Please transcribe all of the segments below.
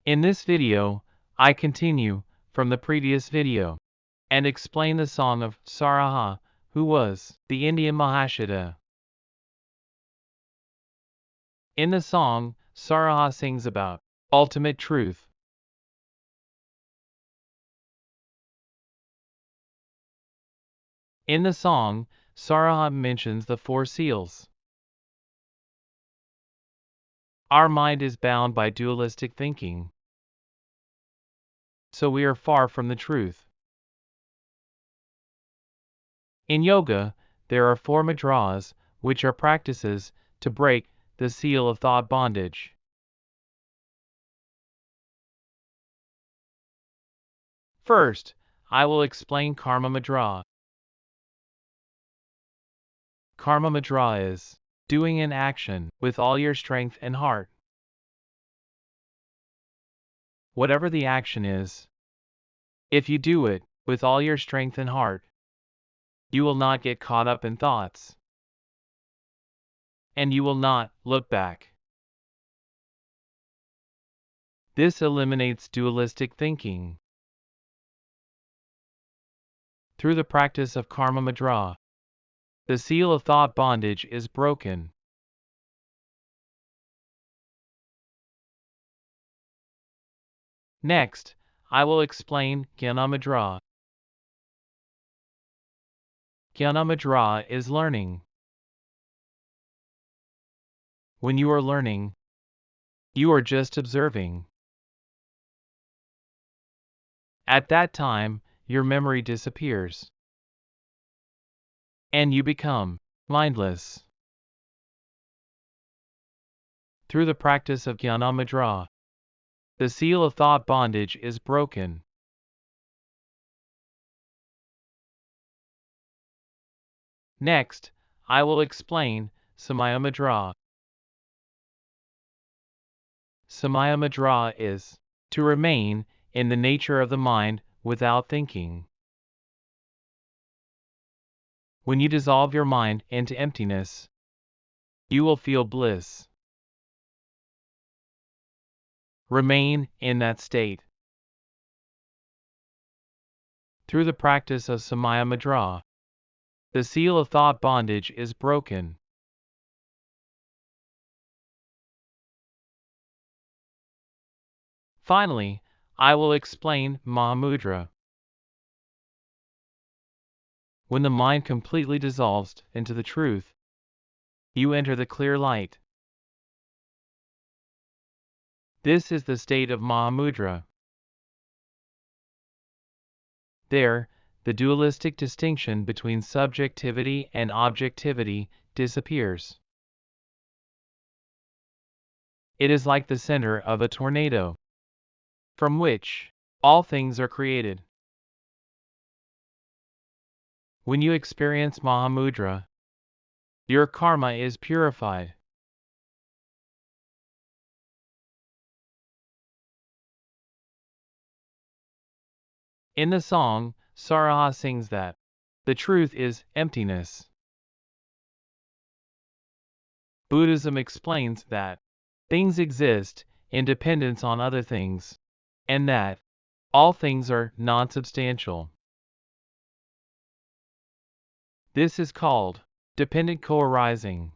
In this video, I continue from the previous video and explain the song of Saraha, who was the Indian Mahasiddha. In the song, Saraha sings about ultimate truth. In the song, Saraha mentions the four seals. Our mind is bound by dualistic thinking, so we are far from the truth. In yoga, there are 4 mudras, which are practices to break the seal of thought bondage. First, I will explain Karma Mudra. Karma Mudra is doing an action with all your strength and heart. Whatever the action is, if you do it with all your strength and heart, you will not get caught up in thoughts, and you will not look back. This eliminates dualistic thinking. Through the practice of Karma Mudra, the seal of thought bondage is broken. Next, I will explain Gyana Mudra. Gyana Mudra is learning. When you are learning, you are just observing. At that time, your memory disappears, and you become mindless. Through the practice of Gyana Mudra, the seal of thought bondage is broken. Next, I will explain Samaya Mudra. Samaya Mudra is to remain in the nature of the mind without thinking. When you dissolve your mind into emptiness, you will feel bliss. Remain in that state. Through the practice of Samaya Mudra, the seal of thought bondage is broken. Finally, I will explain Mahamudra. When the mind completely dissolves into the truth, you enter the clear light. This is the state of Mahamudra. There, the dualistic distinction between subjectivity and objectivity disappears. It is like the center of a tornado, from which all things are created. When you experience Mahamudra, your karma is purified. In the song, Saraha sings that the truth is emptiness. Buddhism explains that things exist in dependence on other things, and that all things are non-substantial. This is called dependent co-arising.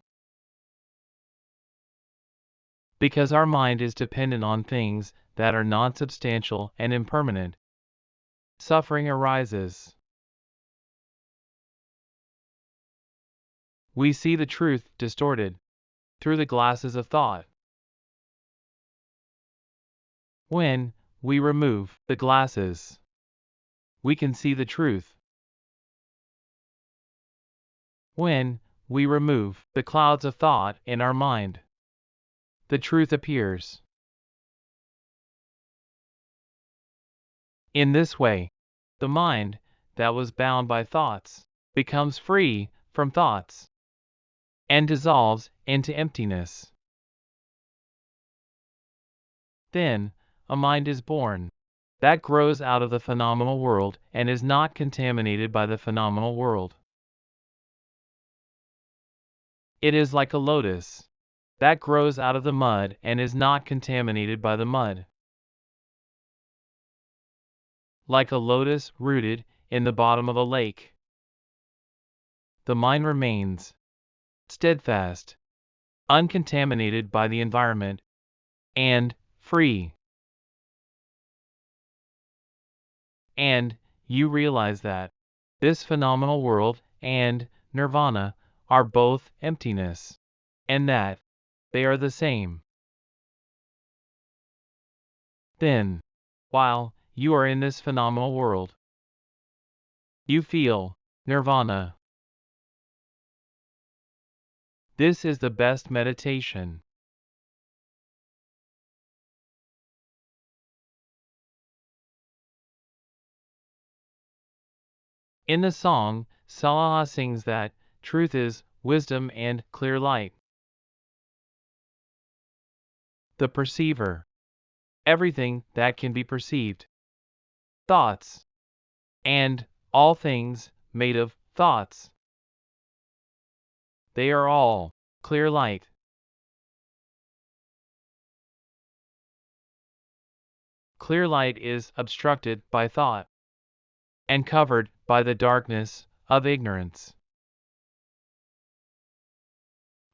Because our mind is dependent on things that are non-substantial and impermanent, suffering arises. We see the truth distorted through the glasses of thought. When we remove the glasses, we can see the truth. When we remove the clouds of thought in our mind, the truth appears. In this way, the mind that was bound by thoughts becomes free from thoughts and dissolves into emptiness. Then, a mind is born that grows out of the phenomenal world and is not contaminated by the phenomenal world. It is like a lotus that grows out of the mud and is not contaminated by the mud. like a lotus rooted in the bottom of a lake. The mind remains steadfast, uncontaminated by the environment, and free. And you realize that this phenomenal world and Nirvana are both emptiness, and that they are the same. Then, while you are in this phenomenal world, you feel Nirvana. This is the best meditation. In the song, Saraha sings that truth is wisdom and clear light. The perceiver. Everything that can be perceived. Thoughts. And all things made of thoughts. They are all clear light. Clear light is obstructed by thought and covered by the darkness of ignorance.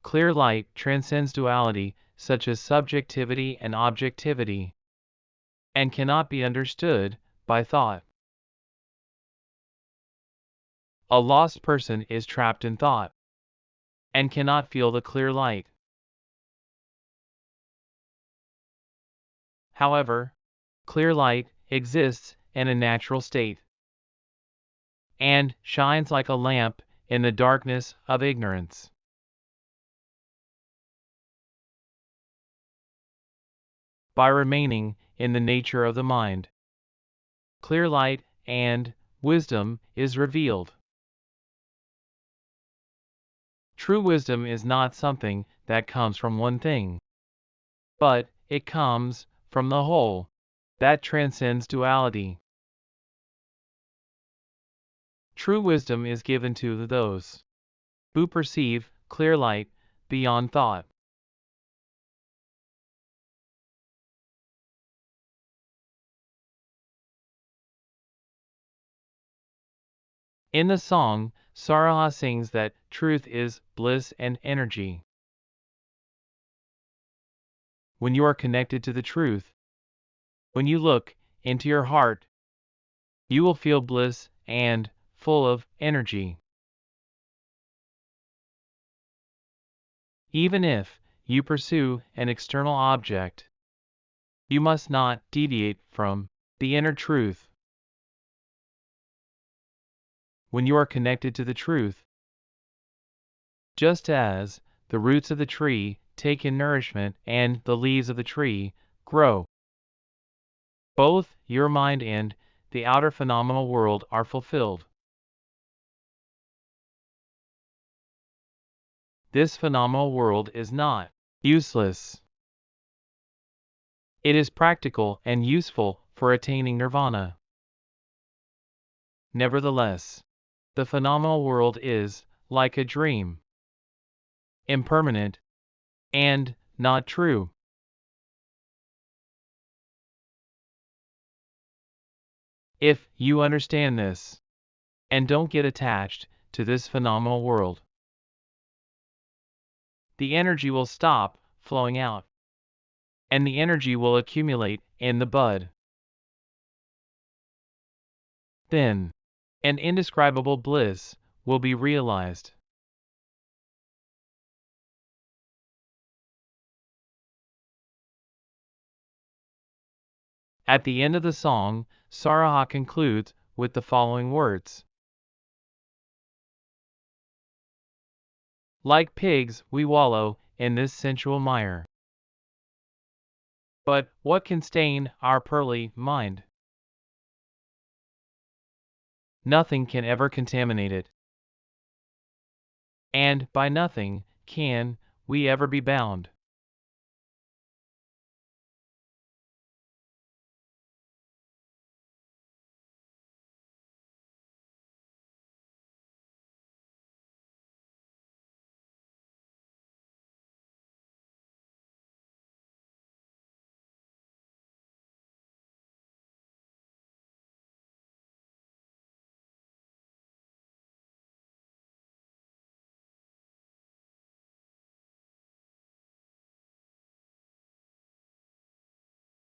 Clear light transcends duality such as subjectivity and objectivity, and cannot be understood by thought. A lost person is trapped in thought, and cannot feel the clear light. However, clear light exists in a natural state, and shines like a lamp in the darkness of ignorance. By remaining in the nature of the mind, clear light and wisdom is revealed. True wisdom is not something that comes from one thing, but it comes from the whole that transcends duality. True wisdom is given to those who perceive clear light beyond thought. In the song, Saraha sings that truth is bliss and energy. When you are connected to the truth, when you look into your heart, you will feel bliss and full of energy. Even if you pursue an external object, you must not deviate from the inner truth. When you are connected to the truth, just as the roots of the tree take in nourishment and the leaves of the tree grow, both your mind and the outer phenomenal world are fulfilled. This phenomenal world is not useless. It is practical and useful for attaining nirvana. Nevertheless, the phenomenal world is like a dream, impermanent, and not true. If you understand this, and don't get attached to this phenomenal world, the energy will stop flowing out, and the energy will accumulate in the bud. Then, an indescribable bliss will be realized. At the end of the song, Saraha concludes with the following words. Like pigs, we wallow in this sensual mire. But what can stain our pearly mind? Nothing can ever contaminate it. And by nothing can we ever be bound.